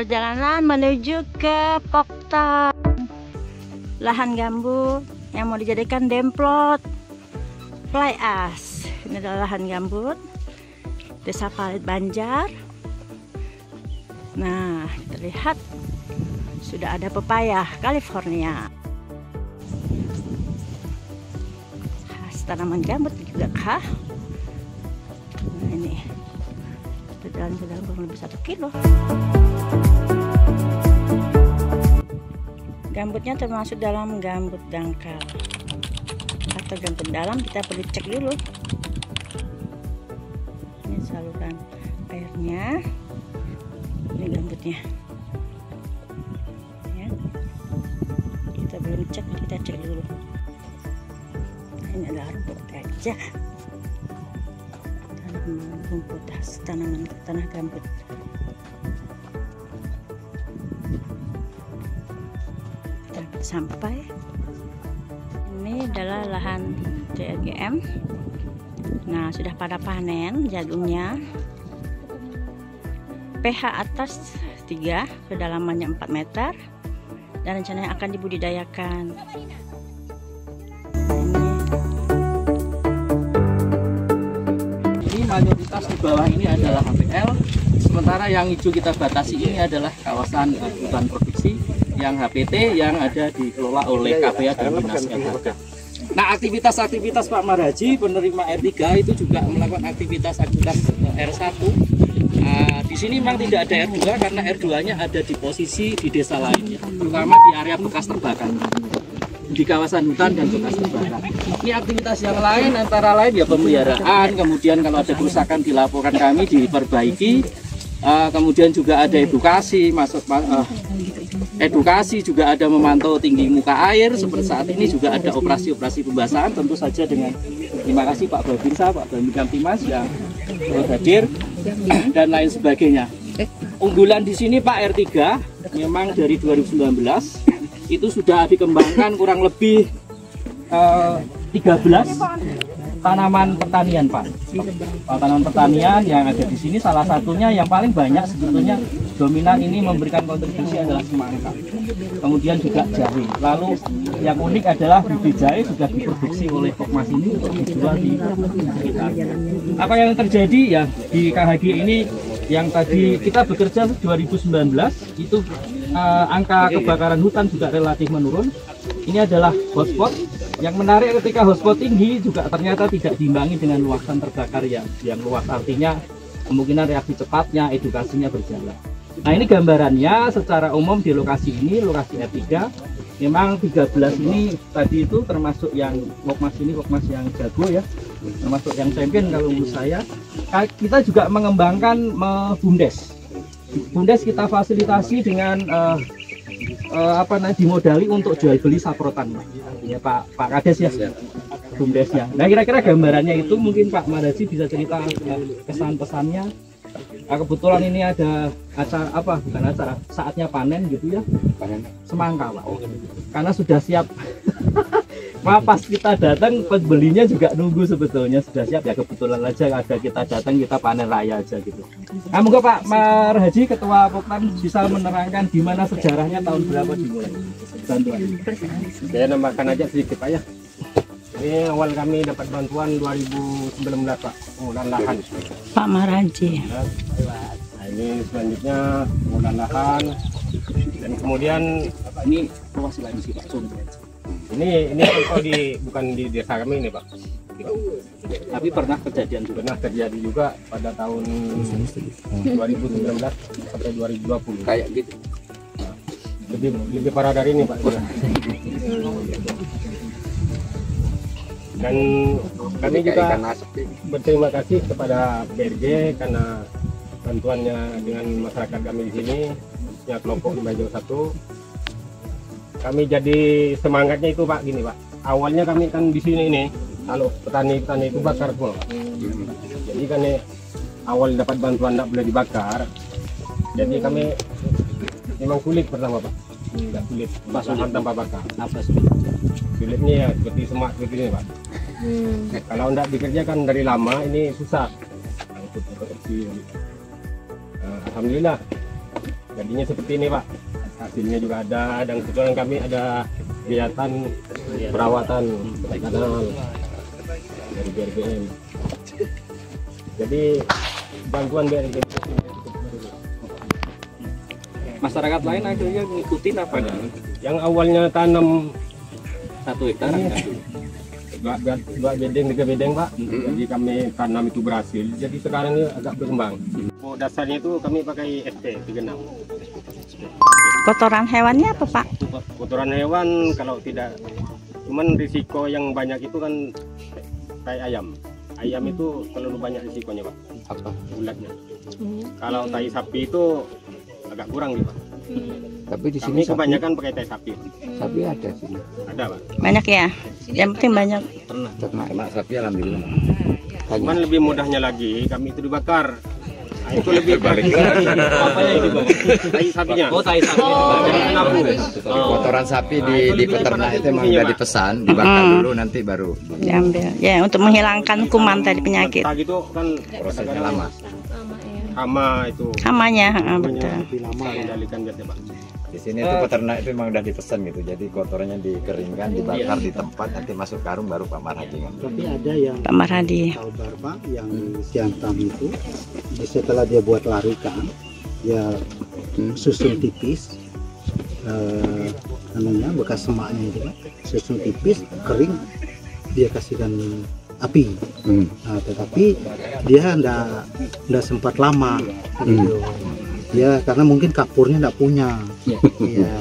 Perjalanan menuju ke Pokta, lahan gambut yang mau dijadikan demplot fly ash. Ini adalah lahan gambut Desa Palit Banjar. Nah, terlihat sudah ada pepaya California. Khas tanaman gambut juga kah? Nah, ini berjalan ke dalam kurang lebih 1 kilo. Gambutnya termasuk dalam gambut dangkal atau gambut dalam. Kita perlu cek dulu. Ini saluran airnya, ini gambutnya ya. Kita belum cek, kita cek dulu. Ini adalah rumput gajah, rumput khas tanaman tanah gambut. Sampai ini adalah lahan DRGM. Nah, sudah pada panen jagungnya. pH atas 3, kedalamannya 4 meter, dan rencananya akan dibudidayakan. Ini mayoritas di bawah ini adalah HPL, sementara yang hijau kita batasi ini adalah kawasan hutan produksi yang HPT yang ada dikelola oleh KPA dan Dinas LHK. Nah, aktivitas Pak Marhaji penerima R3 itu juga melakukan aktivitas R1. Di sini memang tidak ada R2 karena R2-nya ada di posisi di desa lainnya, terutama di area bekas terbakar, di kawasan hutan dan bekas terbakar. Ini aktivitas yang lain antara lain ya pemeliharaan, kemudian kalau ada kerusakan dilaporkan kami diperbaiki, kemudian juga ada edukasi, edukasi juga ada memantau tinggi muka air. Seperti saat ini juga ada operasi-operasi pembasahan, tentu saja dengan terima kasih Pak Babinsa, Pak Bambang Timas yang hadir dan lain sebagainya. Unggulan di sini Pak R3 memang dari 2019 itu sudah dikembangkan kurang lebih 13 tanaman pertanian Pak. Tanaman pertanian yang ada di sini salah satunya yang paling banyak sebetulnya dominan ini memberikan kontribusi adalah semangka. Kemudian juga jahe. Lalu yang unik adalah bibit jahe sudah diproduksi oleh Pokmas ini untuk dijual di sekitar. Apa yang terjadi ya di KHG ini yang tadi kita bekerja 2019 itu angka kebakaran hutan juga relatif menurun. Ini adalah hotspot. Yang menarik ketika hotspot tinggi juga ternyata tidak diimbangi dengan luasan terbakar yang luas, artinya kemungkinan reaksi cepatnya, edukasinya berjalan. Nah, ini gambarannya secara umum di lokasi ini, lokasi R3. Memang 13 ini tadi itu termasuk yang Pokmas ini, Pokmas yang jago ya, termasuk yang champion kalau menurut saya. Kita juga mengembangkan BUMDes. BUMDes kita fasilitasi dengan dimodali untuk jual beli saprotan ya Pak Kades ya, BUMDesnya. Nah, kira-kira gambarannya itu mungkin Pak Marhaji bisa cerita kesan-pesannya. Kebetulan ini ada acara bukan acara, saatnya panen gitu ya, panen semangka Pak, karena sudah siap. Pas kita datang pembelinya juga nunggu sebetulnya sudah siap ya, kebetulan aja ada kita datang, kita panen raya aja gitu. Nah, moga Pak Marhaji Ketua Poktan bisa menerangkan di mana sejarahnya tahun berapa dimulai bantuan. Saya nambahkan aja sedikit Pak ya. Ini awal kami dapat bantuan 2019 Pak, penggunaan lahan. Pak Marhaji. Nah, ini selanjutnya penggunaan lahan dan kemudian ini luas lagi sih Pak. Ini contoh bukan di desa kami ini Pak. Tapi pernah kejadian juga. Pernah terjadi juga pada tahun 2019 sampai 2020. Kayak gitu. Nah, lebih parah dari ini Pak. Dan kami juga berterima kasih kepada BRG karena bantuannya dengan masyarakat kami di sini, khususnya kelompok Limbah Hijau 1. Kami jadi semangatnya itu Pak gini Pak. Awalnya kami kan di sini ini, kalau petani-petani itu bakar semua Pak. Jadi kan awal dapat bantuan tidak boleh dibakar. Jadi kami memang sulit pertama Pak. Tidak sulit, lahan tanpa bakar. Apa sulit? Sulitnya ya seperti semak seperti ini Pak. Kalau tidak dikerjakan dari lama ini susah. Alhamdulillah Jadinya seperti ini Pak. Hasilnya juga ada, dan kebetulan kami ada kegiatan perawatan kanal dari BRGM. Jadi bantuan BRGM. Masyarakat lain akhirnya ngikutin apa nih? Yang awalnya tanam 1 hektar dua bedeng, 3 bedeng Pak. Jadi kami tanam itu berhasil. Jadi sekarang ini agak berkembang. Oh, dasarnya itu kami pakai ST 36. Kotoran hewannya apa Pak? Kotoran hewan kalau tidak, cuman risiko yang banyak itu kan tai ayam. Ayam itu terlalu banyak risikonya Pak. Apa? Ulatnya. Kalau tai sapi itu agak kurang nih Pak. Tapi di sini Kami kebanyakan pakai tai sapi. sapi ada sini. Ada Pak. Banyak ya? Yang penting banyak. Ternak sapi alhamdulillah. Cuman lebih mudahnya lagi kami itu dibakar. Nah, itu lebih balik. Apa yang dibakar? Tai sapinya. Oh, tai sapi. Kotoran sapi di peternak itu memang udah dipesan, dibakar dulu nanti baru Diambil. Ya, untuk menghilangkan kuman tadi penyakit. Tak gitu kan prosesnya lama. Hama itu. Hamanya, betul. Lebih lama mengendalikan biasanya Pak. Di sini tuh peternak itu memang udah dipesan gitu. Jadi kotorannya dikeringkan, dibakar di tempat, nanti masuk karung baru Pak Marhadi. Tapi ada yang Pak Marhadi. tahu Barba yang jantan itu setelah dia buat larikan dia susun tipis, namanya bekas semaknya itu kan, susun tipis kering dia kasihkan api. Nah, tetapi dia ndak sempat lama gitu. Ya karena mungkin kapurnya ndak punya. Iya.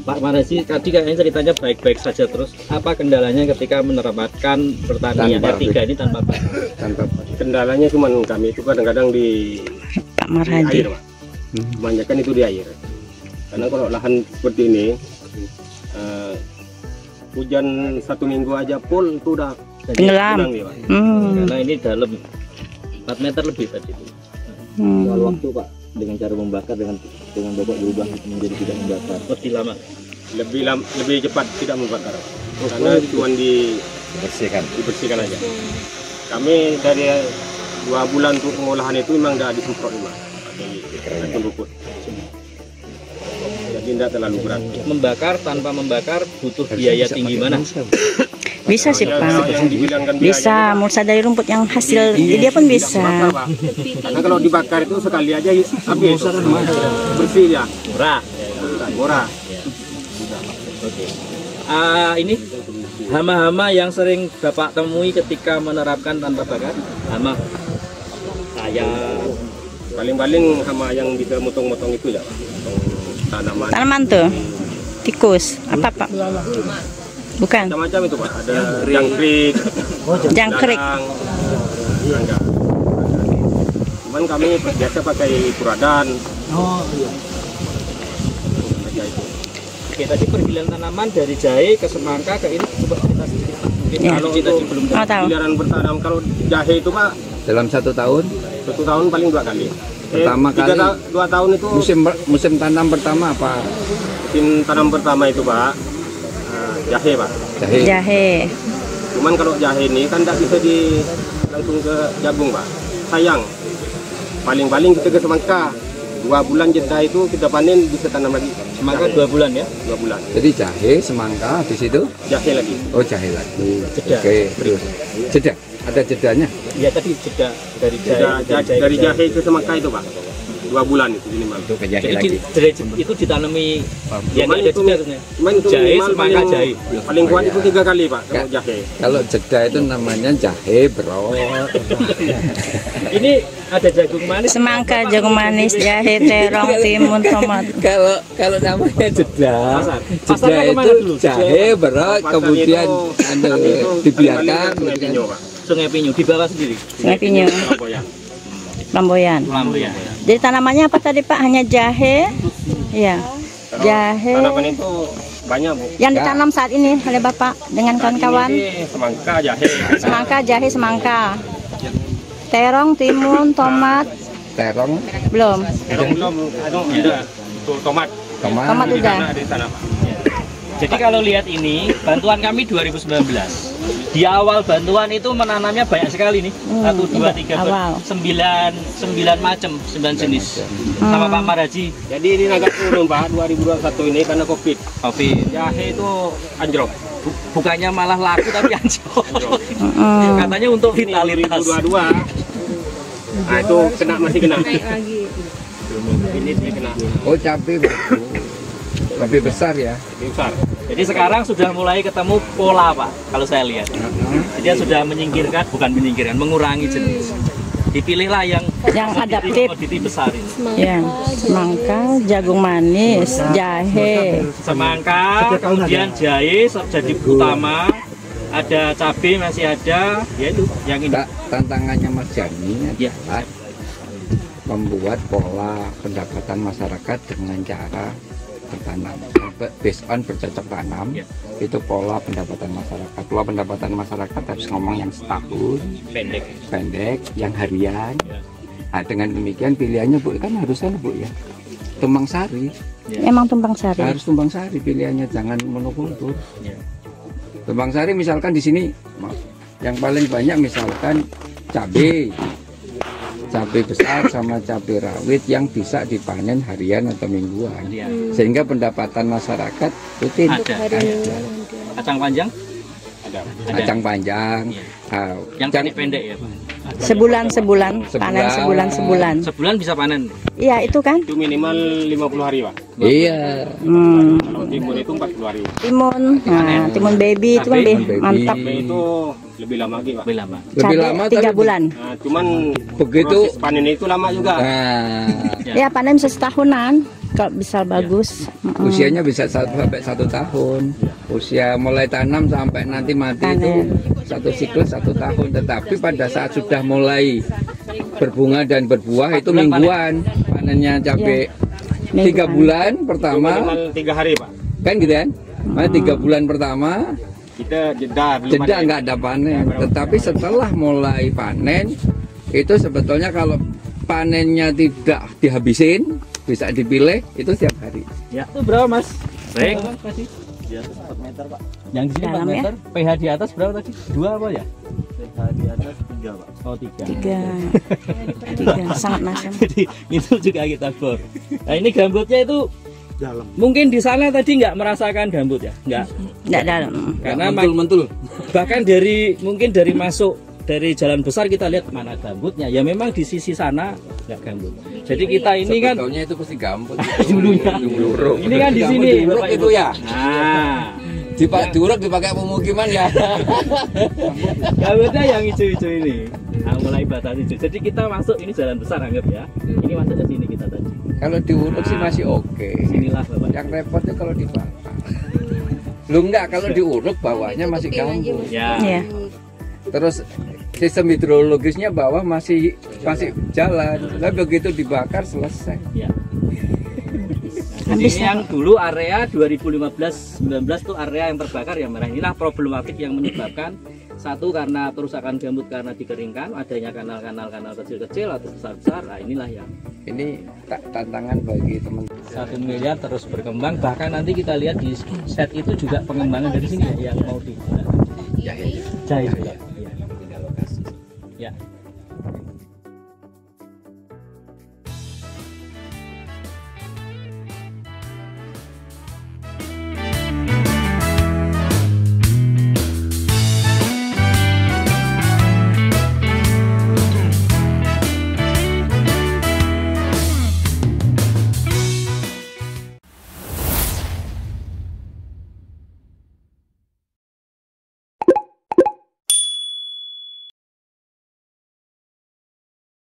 Pak Marhadi tadi kayaknya ceritanya baik-baik saja, terus apa kendalanya ketika menerapkan pertanian R3 ini tanpa Kendalanya cuma kami itu kadang-kadang di Pak Marhadi. air Pak. Kebanyakan itu di air. Karena kalau lahan seperti ini hujan 1 minggu aja full itu udah Tenggelam. nih, Pak. Karena ini dalam 4 meter lebih tadi itu. Soal waktu Pak, dengan cara membakar dengan bobot berubah menjadi tidak membakar lebih lama, lebih cepat tidak membakar. Karena cuma dibersihkan aja. Kami dari 2 bulan untuk pengolahan itu memang udah disemprot Pak. Pakai rumput. Jadi tidak terlalu berat. Membakar tanpa membakar butuh biaya tinggi mana? Bisa sih Pak. Yang dibilangkan Bisa, mulsa dari rumput yang hasil dia pun bisa. Karena kalau dibakar itu sekali aja habis. Bersih ya. Murah. Ini hama-hama yang sering Bapak temui ketika menerapkan tanpa bakar, hama Paling-paling hama yang bisa motong-motong itu ya Pak. Tanaman. Tanaman tuh, tikus, apa Pak? Bukan, Macam-macam itu Pak. Ada jangkrik, jangkrik. enggak. Cuman kami biasa pakai kuradan. Oh iya. Aja itu. Oke, tadi pergilan tanaman dari jahe ke semangka ke ini coba kita sedikit Pak. Mungkin Ya. kalau kita belum Oh, tahu. Giliran bertanam kalau jahe itu Pak Dalam 1 tahun 1 tahun paling 2 kali. Pertama kali 2 tahun itu musim tanam pertama apa? musim tanam pertama itu Pak jahe Pak. Jahe. Cuman kalau jahe ini kan tidak bisa langsung ke jagung Pak. Sayang. Paling-paling kita ke semangka. 2 bulan jeda itu kita panen bisa tanam lagi. semangka 2 bulan ya. 2 bulan. Jadi jahe, semangka, di situ Jahe lagi. oh jahe lagi. Jeda. Oke, terus jeda. Ada jedanya. Ya tadi jeda dari jahe, Dari jahe ke semangka itu Pak. 2 bulan itu minimal. Itu ke jahe Jadi lagi. itu ditanami ya Cuman ada itu- jeda sebenarnya. Cuman itu Jahe, minimal semangka, paling- jahe. Paling kuat itu 3 kali Pak kalau jahe. Kalau jeda itu namanya jahe, bro. Ini ada jagung manis. Semangka, jagung manis, jahe, terong, timun, tomat. Kalau namanya jeda, Pasarnya jeda kemana itu dulu? jahe, bro. Pasarnya Kemudian itu- itu dibiarkan. paling-paling ke Sungai Pinyo, Pak. Sungai Pinyu di bawah sendiri. Sungai Pinyu, Surabaya. Lamboyan. Lamboyan. Jadi tanamannya apa tadi Pak? Hanya jahe? Iya. Kalau Jahe. Tanaman itu banyak Bu. Yang ditanam saat ini oleh Bapak dengan kawan-kawan? Ini semangka, jahe. Semangka, jahe, semangka. Terong, timun, tomat, Terong, belum. Belum ada itu tomat. tomat. Tomat udah. Di sana Pak. Jadi kalau lihat ini bantuan kami 2019 Di awal bantuan itu menanamnya banyak sekali nih. 1, 2, 3, awal. 9 macam, 9 jenis. Sama Pak Maraji. Jadi ini agak turun Pak 2021 ini karena Covid. Jahe itu anjlok. Bukannya malah laku tapi anjlok. Katanya untuk vitalitas. 2022. Nah itu masih kena. Ini kena. Oh cabai lebih besar ya. Lebih besar. Jadi sekarang sudah mulai ketemu pola Pak, kalau saya lihat. Jadi dia sudah mengurangi jenis. Dipilihlah yang adaptif. komoditi besar ini. Ya, semangka, jagung manis, jahe. Semangka, kemudian jahe jadi utama. Ada cabai masih ada, yaitu yang ini. Tantangannya Mas Jani adalah membuat pola pendapatan masyarakat dengan cara bertanam, based on bercocok tanam. Itu pola pendapatan masyarakat. Pola pendapatan masyarakat harus ngomong yang setahun, pendek, yang harian. Nah, dengan demikian pilihannya Bu kan harusnya Bu ya, tumbang sari. Emang tumbang sari. Harus tumbang sari pilihannya, jangan monokultur. Tumbang sari misalkan di sini yang paling banyak misalkan cabai besar sama cabai rawit yang bisa dipanen harian atau mingguan, sehingga pendapatan masyarakat rutin. Ada. Kacang panjang? Ada. Kacang panjang. Yang pendek ya Pak? Sebulan, panen sebulan. Sebulan bisa panen? Iya itu kan? Itu minimal 50 hari Pak. Iya. Kalau timun itu 40 hari. Timun baby itu kan mantap. Cabai itu lebih lama lagi Pak. Lebih lama 3 bulan. Nah, cuman begitu panen itu lama juga. Ya panen bisa setahunan kalau bisa bagus. Usianya bisa sampai 1 tahun. Usia mulai tanam sampai nanti mati itu 1 siklus 1 tahun. Tetapi pada saat sudah mulai berbunga dan berbuah itu mingguan panennya cabai. 3 bulan pertama. Minimal 3 hari Pak. Kan gitu kan? 3 bulan pertama kita jeda nggak ada panen. Tetapi setelah mulai panen itu sebetulnya kalau panennya tidak dihabisin bisa dipilih itu setiap hari. Ya, itu berapa Mas? Baik. Di atas 4 meter Pak. Yang di sini 4 meter. pH di atas berapa tadi? 2 apa ya? pH di atas 3 Pak. Oh 3. 3 sangat masam. Jadi itu juga kita bor. Nah ini gambutnya itu dalam. Mungkin di sana tadi nggak merasakan gambut ya? Nggak dalam. Karena mentul. Bahkan mungkin dari masuk dari jalan besar kita lihat mana gambutnya. Ya memang di sisi sana nggak gambut. Jadi kita ini kan sebetulnya itu pasti gambut dulunya. Ini kan di sini diuruk itu ya. Nah, diuruk dipakai pemukiman ya. gambutnya yang hijau-hijau ini. Nah, mulai batas hijau. Jadi kita masuk ini jalan besar anggap ya. Ini masuk ke sini kita tadi. Kalau diuruk sih masih oke. Sinilah Bapak. Yang repotnya kalau dibakar. Lu enggak, kalau diuruk bawahnya masih gambut. Ya. Terus sistem hidrologisnya bawah masih jalan. Lah begitu dibakar selesai. Ya. Jadi ini yang dulu area 2015-19 tuh area yang terbakar yang merah. Inilah problematik yang menyebabkan satu karena kerusakan gambut karena dikeringkan, adanya kanal-kanal kecil-kecil atau besar-besar. Nah, inilah yang ini tantangan bagi teman-teman. 1 miliar terus berkembang, bahkan nanti kita lihat di set itu juga pengembangan dari sini ya, yang mau di jahe juga. Ya.